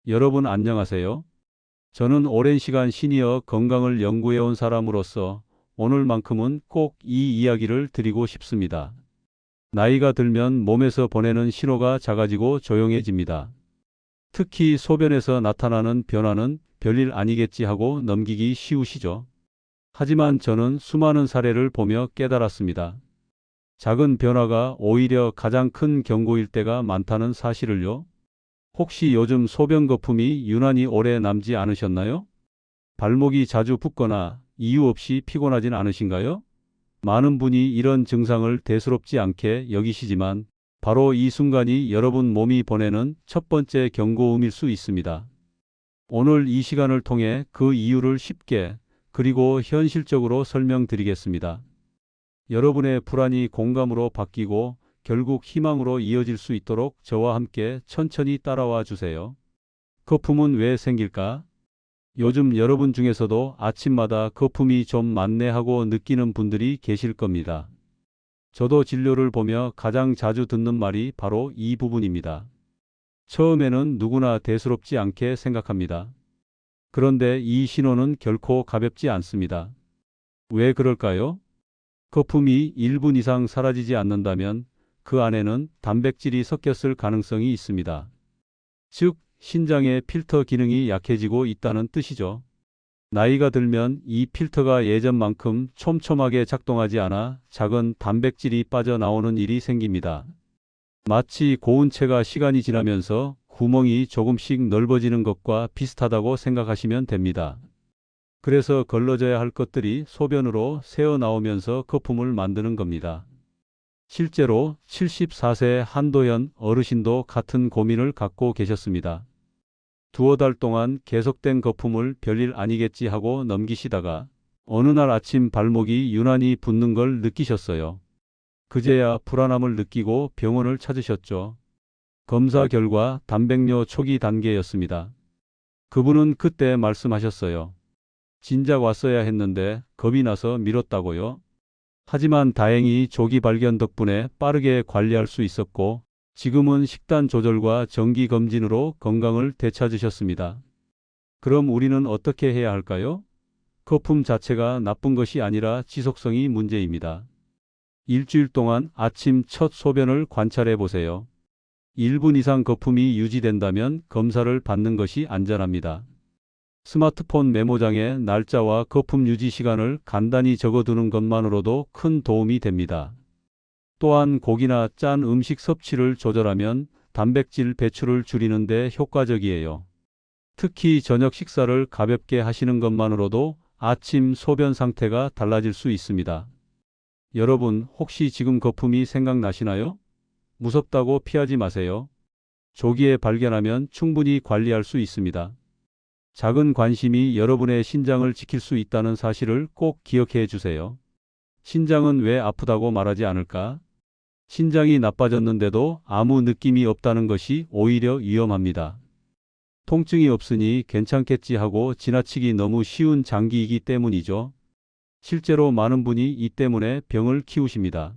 여러분 안녕하세요. 저는 오랜 시간 시니어 건강을 연구해온 사람으로서 오늘만큼은 꼭 이 이야기를 드리고 싶습니다. 나이가 들면 몸에서 보내는 신호가 작아지고 조용해집니다. 특히 소변에서 나타나는 변화는 별일 아니겠지 하고 넘기기 쉬우시죠? 하지만 저는 수많은 사례를 보며 깨달았습니다. 작은 변화가 오히려 가장 큰 경고일 때가 많다는 사실을요. 혹시 요즘 소변 거품이 유난히 오래 남지 않으셨나요? 발목이 자주 붓거나 이유 없이 피곤하진 않으신가요? 많은 분이 이런 증상을 대수롭지 않게 여기시지만 바로 이 순간이 여러분 몸이 보내는 첫 번째 경고음일 수 있습니다. 오늘 이 시간을 통해 그 이유를 쉽게 그리고 현실적으로 설명드리겠습니다. 여러분의 불안이 공감으로 바뀌고 결국 희망으로 이어질 수 있도록 저와 함께 천천히 따라와 주세요. 거품은 왜 생길까? 요즘 여러분 중에서도 아침마다 거품이 좀 많네 하고 느끼는 분들이 계실 겁니다. 저도 진료를 보며 가장 자주 듣는 말이 바로 이 부분입니다. 처음에는 누구나 대수롭지 않게 생각합니다. 그런데 이 신호는 결코 가볍지 않습니다. 왜 그럴까요? 거품이 1분 이상 사라지지 않는다면 그 안에는 단백질이 섞였을 가능성이 있습니다. 즉, 신장의 필터 기능이 약해지고 있다는 뜻이죠. 나이가 들면 이 필터가 예전만큼 촘촘하게 작동하지 않아 작은 단백질이 빠져나오는 일이 생깁니다. 마치 고운체가 시간이 지나면서 구멍이 조금씩 넓어지는 것과 비슷하다고 생각하시면 됩니다. 그래서 걸러져야 할 것들이 소변으로 새어나오면서 거품을 만드는 겁니다. 실제로 74세 한도현 어르신도 같은 고민을 갖고 계셨습니다. 두어 달 동안 계속된 거품을 별일 아니겠지 하고 넘기시다가 어느 날 아침 발목이 유난히 붓는 걸 느끼셨어요. 그제야 불안함을 느끼고 병원을 찾으셨죠. 검사 결과 단백뇨 초기 단계였습니다. 그분은 그때 말씀하셨어요. 진작 왔어야 했는데 겁이 나서 미뤘다고요. 하지만 다행히 조기 발견 덕분에 빠르게 관리할 수 있었고 지금은 식단 조절과 정기 검진으로 건강을 되찾으셨습니다. 그럼 우리는 어떻게 해야 할까요? 거품 자체가 나쁜 것이 아니라 지속성이 문제입니다. 일주일 동안 아침 첫 소변을 관찰해 보세요. 1분 이상 거품이 유지된다면 검사를 받는 것이 안전합니다. 스마트폰 메모장에 날짜와 거품 유지 시간을 간단히 적어두는 것만으로도 큰 도움이 됩니다. 또한 고기나 짠 음식 섭취를 조절하면 단백질 배출을 줄이는 데 효과적이에요. 특히 저녁 식사를 가볍게 하시는 것만으로도 아침 소변 상태가 달라질 수 있습니다. 여러분, 혹시 지금 거품이 생각나시나요? 무섭다고 피하지 마세요. 조기에 발견하면 충분히 관리할 수 있습니다. 작은 관심이 여러분의 신장을 지킬 수 있다는 사실을 꼭 기억해 주세요. 신장은 왜 아프다고 말하지 않을까? 신장이 나빠졌는데도 아무 느낌이 없다는 것이 오히려 위험합니다. 통증이 없으니 괜찮겠지 하고 지나치기 너무 쉬운 장기이기 때문이죠. 실제로 많은 분이 이 때문에 병을 키우십니다.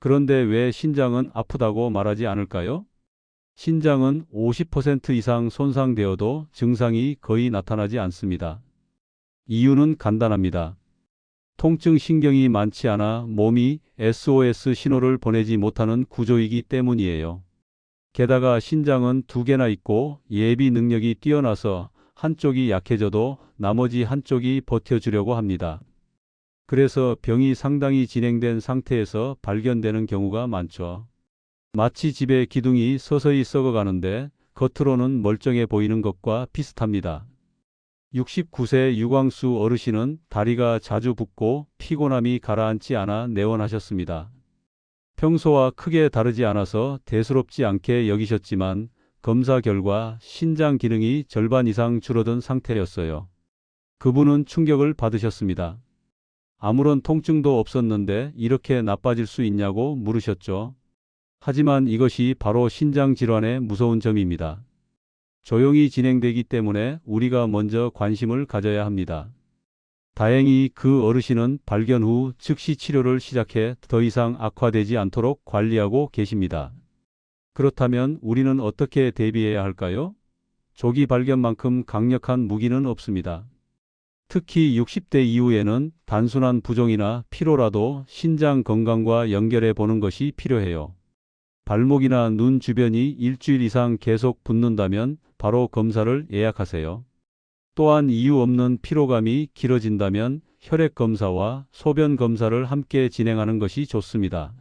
그런데 왜 신장은 아프다고 말하지 않을까요? 신장은 50% 이상 손상되어도 증상이 거의 나타나지 않습니다. 이유는 간단합니다. 통증 신경이 많지 않아 몸이 SOS 신호를 보내지 못하는 구조이기 때문이에요. 게다가 신장은 두 개나 있고 예비 능력이 뛰어나서 한쪽이 약해져도 나머지 한쪽이 버텨주려고 합니다. 그래서 병이 상당히 진행된 상태에서 발견되는 경우가 많죠. 마치 집의 기둥이 서서히 썩어가는데 겉으로는 멀쩡해 보이는 것과 비슷합니다. 69세 유광수 어르신은 다리가 자주 붓고 피곤함이 가라앉지 않아 내원하셨습니다. 평소와 크게 다르지 않아서 대수롭지 않게 여기셨지만 검사 결과 신장 기능이 절반 이상 줄어든 상태였어요. 그분은 충격을 받으셨습니다. 아무런 통증도 없었는데 이렇게 나빠질 수 있냐고 물으셨죠. 하지만 이것이 바로 신장 질환의 무서운 점입니다. 조용히 진행되기 때문에 우리가 먼저 관심을 가져야 합니다. 다행히 그 어르신은 발견 후 즉시 치료를 시작해 더 이상 악화되지 않도록 관리하고 계십니다. 그렇다면 우리는 어떻게 대비해야 할까요? 조기 발견만큼 강력한 무기는 없습니다. 특히 60대 이후에는 단순한 부종이나 피로라도 신장 건강과 연결해 보는 것이 필요해요. 발목이나 눈 주변이 일주일 이상 계속 붓는다면 바로 검사를 예약하세요. 또한 이유 없는 피로감이 길어진다면 혈액 검사와 소변 검사를 함께 진행하는 것이 좋습니다.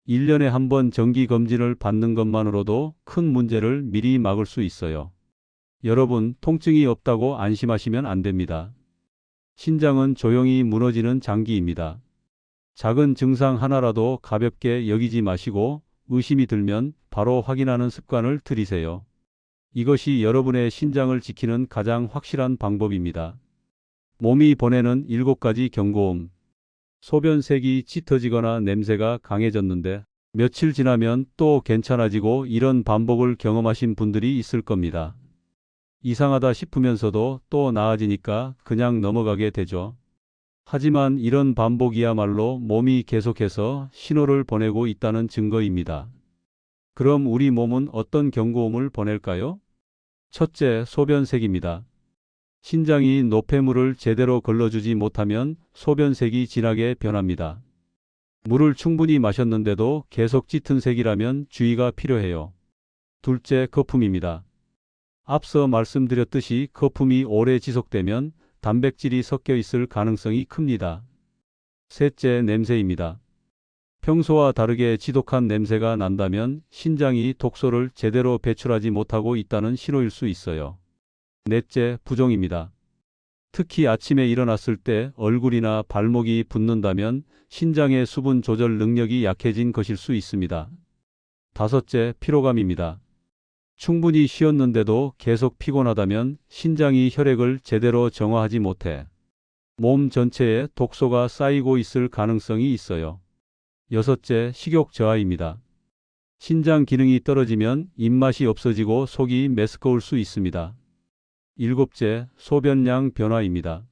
1년에 한 번 정기 검진을 받는 것만으로도 큰 문제를 미리 막을 수 있어요. 여러분, 통증이 없다고 안심하시면 안 됩니다. 신장은 조용히 무너지는 장기입니다. 작은 증상 하나라도 가볍게 여기지 마시고 의심이 들면 바로 확인하는 습관을 들이세요. 이것이 여러분의 신장을 지키는 가장 확실한 방법입니다. 몸이 보내는 7가지 경고음. 소변색이 짙어지거나 냄새가 강해졌는데 며칠 지나면 또 괜찮아지고, 이런 반복을 경험하신 분들이 있을 겁니다. 이상하다 싶으면서도 또 나아지니까 그냥 넘어가게 되죠. 하지만 이런 반복이야말로 몸이 계속해서 신호를 보내고 있다는 증거입니다. 그럼 우리 몸은 어떤 경고음을 보낼까요? 첫째, 소변색입니다. 신장이 노폐물을 제대로 걸러주지 못하면 소변색이 진하게 변합니다. 물을 충분히 마셨는데도 계속 짙은 색이라면 주의가 필요해요. 둘째, 거품입니다. 앞서 말씀드렸듯이 거품이 오래 지속되면 단백질이 섞여 있을 가능성이 큽니다. 셋째, 냄새입니다. 평소와 다르게 지독한 냄새가 난다면 신장이 독소를 제대로 배출하지 못하고 있다는 신호일 수 있어요. 넷째, 부종입니다. 특히 아침에 일어났을 때 얼굴이나 발목이 붓는다면 신장의 수분 조절 능력이 약해진 것일 수 있습니다. 다섯째, 피로감입니다. 충분히 쉬었는데도 계속 피곤하다면 신장이 혈액을 제대로 정화하지 못해 몸 전체에 독소가 쌓이고 있을 가능성이 있어요. 여섯째, 식욕 저하입니다. 신장 기능이 떨어지면 입맛이 없어지고 속이 메스꺼울 수 있습니다. 일곱째, 소변량 변화입니다.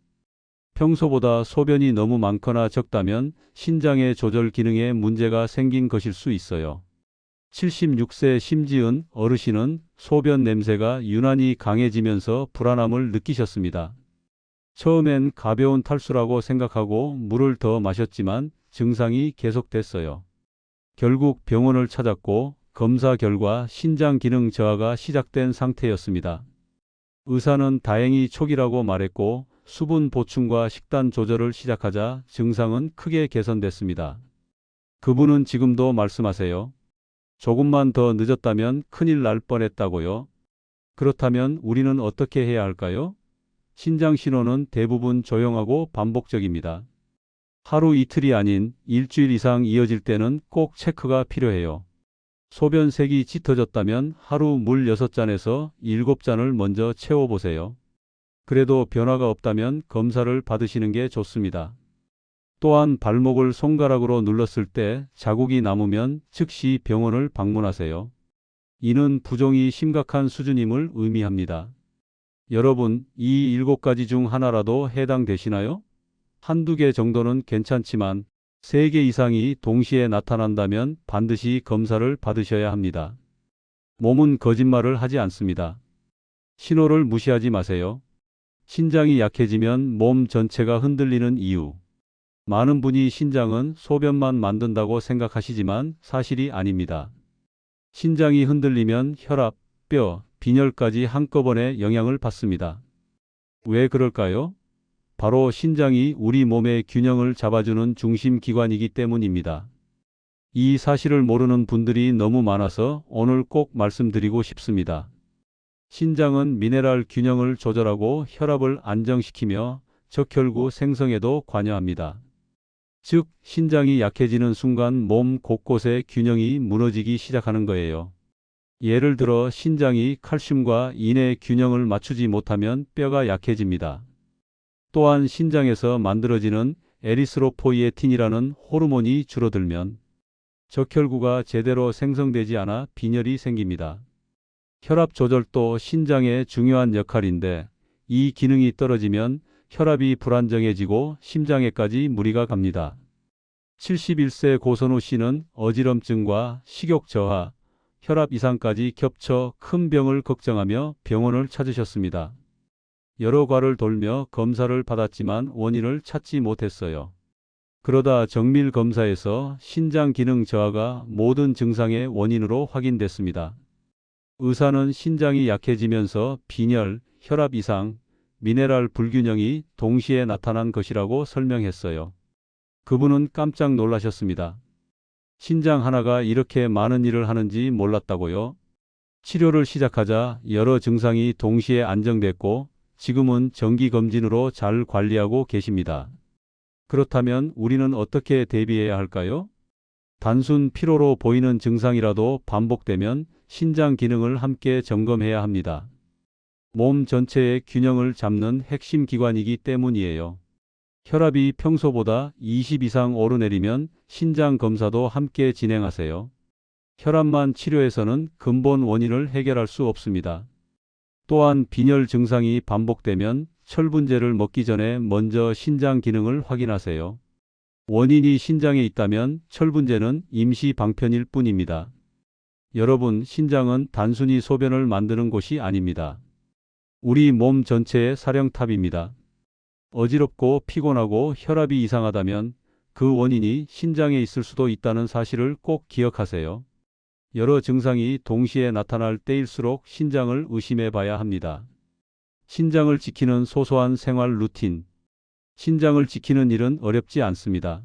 평소보다 소변이 너무 많거나 적다면 신장의 조절 기능에 문제가 생긴 것일 수 있어요. 76세 심지은 어르신은 소변 냄새가 유난히 강해지면서 불안함을 느끼셨습니다. 처음엔 가벼운 탈수라고 생각하고 물을 더 마셨지만 증상이 계속됐어요. 결국 병원을 찾았고 검사 결과 신장 기능 저하가 시작된 상태였습니다. 의사는 다행히 초기라고 말했고 수분 보충과 식단 조절을 시작하자 증상은 크게 개선됐습니다. 그분은 지금도 말씀하세요. 조금만 더 늦었다면 큰일 날 뻔했다고요. 그렇다면 우리는 어떻게 해야 할까요? 신장 신호는 대부분 조용하고 반복적입니다. 하루 이틀이 아닌 일주일 이상 이어질 때는 꼭 체크가 필요해요. 소변색이 짙어졌다면 하루 물 6잔에서 7잔을 먼저 채워보세요. 그래도 변화가 없다면 검사를 받으시는 게 좋습니다. 또한 발목을 손가락으로 눌렀을 때 자국이 남으면 즉시 병원을 방문하세요. 이는 부종이 심각한 수준임을 의미합니다. 여러분, 이 7가지 중 하나라도 해당되시나요? 한두 개 정도는 괜찮지만 3개 이상이 동시에 나타난다면 반드시 검사를 받으셔야 합니다. 몸은 거짓말을 하지 않습니다. 신호를 무시하지 마세요. 신장이 약해지면 몸 전체가 흔들리는 이유. 많은 분이 신장은 소변만 만든다고 생각하시지만 사실이 아닙니다. 신장이 흔들리면 혈압, 뼈, 빈혈까지 한꺼번에 영향을 받습니다. 왜 그럴까요? 바로 신장이 우리 몸의 균형을 잡아주는 중심 기관이기 때문입니다. 이 사실을 모르는 분들이 너무 많아서 오늘 꼭 말씀드리고 싶습니다. 신장은 미네랄 균형을 조절하고 혈압을 안정시키며 적혈구 생성에도 관여합니다. 즉, 신장이 약해지는 순간 몸 곳곳의 균형이 무너지기 시작하는 거예요. 예를 들어 신장이 칼슘과 인의 균형을 맞추지 못하면 뼈가 약해집니다. 또한 신장에서 만들어지는 에리스로포이에틴이라는 호르몬이 줄어들면 적혈구가 제대로 생성되지 않아 빈혈이 생깁니다. 혈압 조절도 신장의 중요한 역할인데 이 기능이 떨어지면 혈압이 불안정해지고 심장에까지 무리가 갑니다. 71세 고선우 씨는 어지럼증과 식욕 저하, 혈압 이상까지 겹쳐 큰 병을 걱정하며 병원을 찾으셨습니다. 여러 과를 돌며 검사를 받았지만 원인을 찾지 못했어요. 그러다 정밀 검사에서 신장 기능 저하가 모든 증상의 원인으로 확인됐습니다. 의사는 신장이 약해지면서 빈혈, 혈압 이상, 미네랄 불균형이 동시에 나타난 것이라고 설명했어요. 그분은 깜짝 놀라셨습니다. 신장 하나가 이렇게 많은 일을 하는지 몰랐다고요? 치료를 시작하자 여러 증상이 동시에 안정됐고 지금은 정기검진으로 잘 관리하고 계십니다. 그렇다면 우리는 어떻게 대비해야 할까요? 단순 피로로 보이는 증상이라도 반복되면 신장 기능을 함께 점검해야 합니다. 몸 전체의 균형을 잡는 핵심 기관이기 때문이에요. 혈압이 평소보다 20 이상 오르내리면 신장 검사도 함께 진행하세요. 혈압만 치료해서는 근본 원인을 해결할 수 없습니다. 또한 빈혈 증상이 반복되면 철분제를 먹기 전에 먼저 신장 기능을 확인하세요. 원인이 신장에 있다면 철분제는 임시 방편일 뿐입니다. 여러분, 신장은 단순히 소변을 만드는 곳이 아닙니다. 우리 몸 전체의 사령탑입니다. 어지럽고 피곤하고 혈압이 이상하다면 그 원인이 신장에 있을 수도 있다는 사실을 꼭 기억하세요. 여러 증상이 동시에 나타날 때일수록 신장을 의심해 봐야 합니다. 신장을 지키는 소소한 생활 루틴. 신장을 지키는 일은 어렵지 않습니다.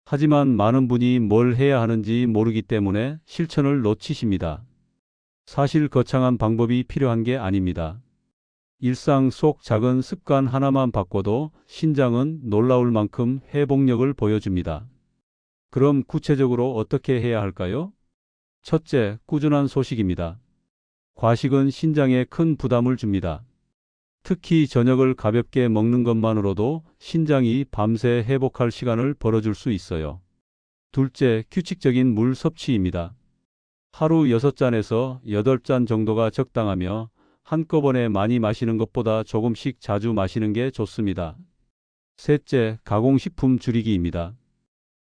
하지만 많은 분이 뭘 해야 하는지 모르기 때문에 실천을 놓치십니다. 사실 거창한 방법이 필요한 게 아닙니다. 일상 속 작은 습관 하나만 바꿔도 신장은 놀라울 만큼 회복력을 보여줍니다. 그럼 구체적으로 어떻게 해야 할까요? 첫째, 꾸준한 소식입니다. 과식은 신장에 큰 부담을 줍니다. 특히 저녁을 가볍게 먹는 것만으로도 신장이 밤새 회복할 시간을 벌어줄 수 있어요. 둘째, 규칙적인 물 섭취입니다. 하루 6잔에서 8잔 정도가 적당하며 한꺼번에 많이 마시는 것보다 조금씩 자주 마시는 게 좋습니다. 셋째, 가공식품 줄이기입니다.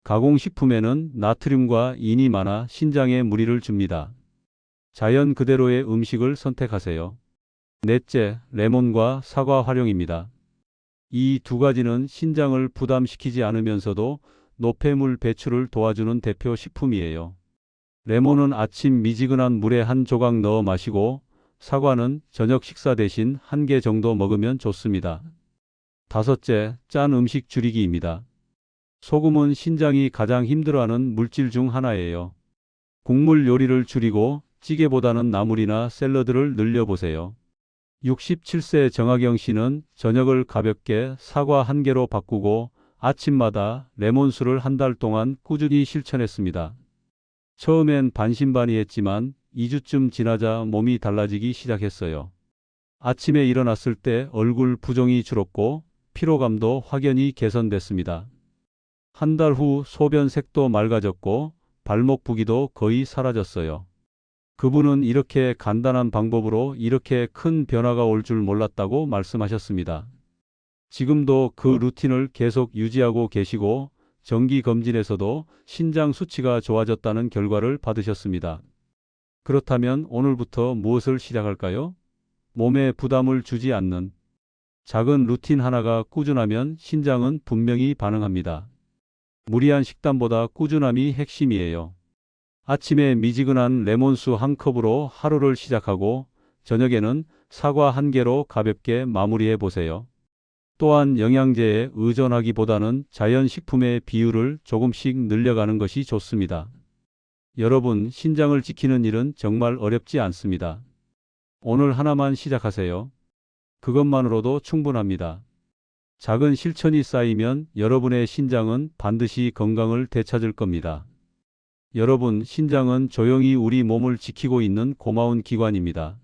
가공식품에는 나트륨과 인이 많아 신장에 무리를 줍니다. 자연 그대로의 음식을 선택하세요. 넷째, 레몬과 사과 활용입니다. 이 두 가지는 신장을 부담시키지 않으면서도 노폐물 배출을 도와주는 대표 식품이에요. 레몬은 아침 미지근한 물에 한 조각 넣어 마시고 사과는 저녁 식사 대신 1개 정도 먹으면 좋습니다. 다섯째, 짠 음식 줄이기입니다. 소금은 신장이 가장 힘들어하는 물질 중 하나예요. 국물 요리를 줄이고 찌개보다는 나물이나 샐러드를 늘려보세요. 67세 정하경 씨는 저녁을 가볍게 사과 1개로 바꾸고 아침마다 레몬수를 한 달 동안 꾸준히 실천했습니다. 처음엔 반신반의했지만 2주쯤 지나자 몸이 달라지기 시작했어요. 아침에 일어났을 때 얼굴 부종이 줄었고 피로감도 확연히 개선됐습니다. 한 달 후 소변 색도 맑아졌고 발목 부기도 거의 사라졌어요. 그분은 이렇게 간단한 방법으로 이렇게 큰 변화가 올 줄 몰랐다고 말씀하셨습니다. 지금도 그 루틴을 계속 유지하고 계시고 정기 검진에서도 신장 수치가 좋아졌다는 결과를 받으셨습니다. 그렇다면 오늘부터 무엇을 시작할까요? 몸에 부담을 주지 않는 작은 루틴 하나가 꾸준하면 신장은 분명히 반응합니다. 무리한 식단보다 꾸준함이 핵심이에요. 아침에 미지근한 레몬수 1컵으로 하루를 시작하고 저녁에는 사과 1개로 가볍게 마무리해 보세요. 또한 영양제에 의존하기보다는 자연식품의 비율을 조금씩 늘려가는 것이 좋습니다. 여러분, 신장을 지키는 일은 정말 어렵지 않습니다. 오늘 하나만 시작하세요. 그것만으로도 충분합니다. 작은 실천이 쌓이면 여러분의 신장은 반드시 건강을 되찾을 겁니다. 여러분, 신장은 조용히 우리 몸을 지키고 있는 고마운 기관입니다.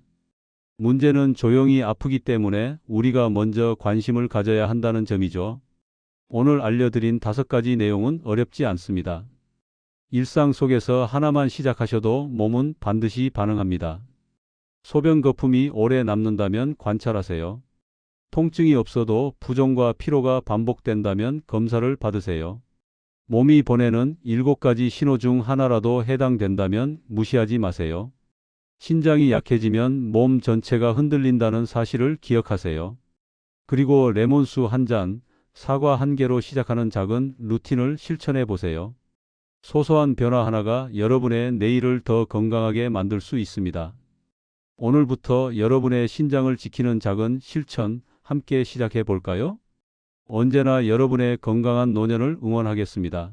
문제는 조용히 아프기 때문에 우리가 먼저 관심을 가져야 한다는 점이죠. 오늘 알려드린 5가지 내용은 어렵지 않습니다. 일상 속에서 하나만 시작하셔도 몸은 반드시 반응합니다. 소변 거품이 오래 남는다면 관찰하세요. 통증이 없어도 부종과 피로가 반복된다면 검사를 받으세요. 몸이 보내는 7가지 신호 중 하나라도 해당된다면 무시하지 마세요. 신장이 약해지면 몸 전체가 흔들린다는 사실을 기억하세요. 그리고 레몬수 한 잔, 사과 한 개로 시작하는 작은 루틴을 실천해 보세요. 소소한 변화 하나가 여러분의 내일을 더 건강하게 만들 수 있습니다. 오늘부터 여러분의 신장을 지키는 작은 실천 함께 시작해 볼까요? 언제나 여러분의 건강한 노년을 응원하겠습니다.